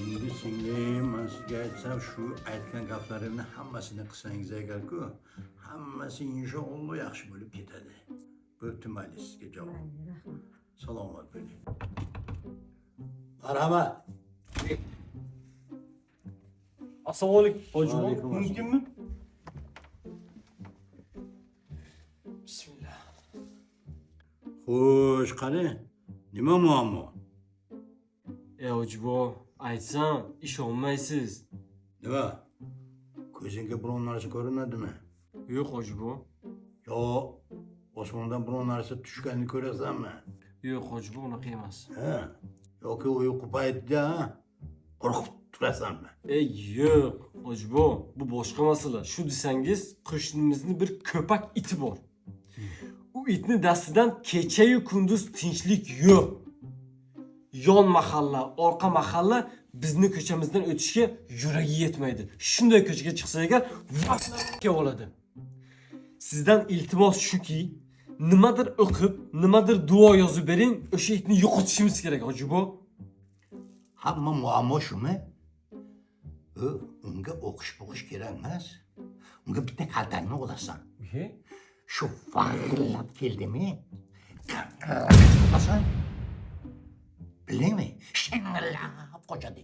Endi singlim, men sizga aytsam, shu aytgan gaplarimni hammasini qilsangiz agar-ku, hammasi inshaalloh yaxshi bo'lib ketadi. Bo'pti, mayli, sizga javob. Salomat bo'ling. Marhamat. Assalomu alaykum, hoji. Alaykum assalom. Mumkinmi? Bismillah. Xo'sh, qani? Nima muammo? Hoji, aytsam, ishonmaysiz. Nima? Ko'zingga biron narsa ko'rinadimi? Yo'q, hoji. Yo, osmondan biron narsa tushganini ko'rasanmi? Yo'q, hoji, unaqa emas. Ha? Yoki uyqu paytida qo'rqib turasanmi? Yo'q, hoji, bu boshqa masala. Shu desangiz, qo'shnimizning bir ko'pak iti bor. U itni dastidan kecha-yu kunduz tinchlik yo'q. Yon mahalla, orqa mahalla bizni ko'chamizdan o'tishga yuragi yetmaydi. Shunday ko'chaga chiqsa agar vaqtga oladi. Sizdan iltimos shuki, nimadir o'qib, nimadir duo yozib bering, o'sha itni yo'qotishimiz kerak, hoji. Hamma muammo shumi? Unga o'qish kerak emas. Unga bitta kaltakni olasan. Shu vaqillab keldimi? Qanaqa bilingmi? Shang'illab qochadi.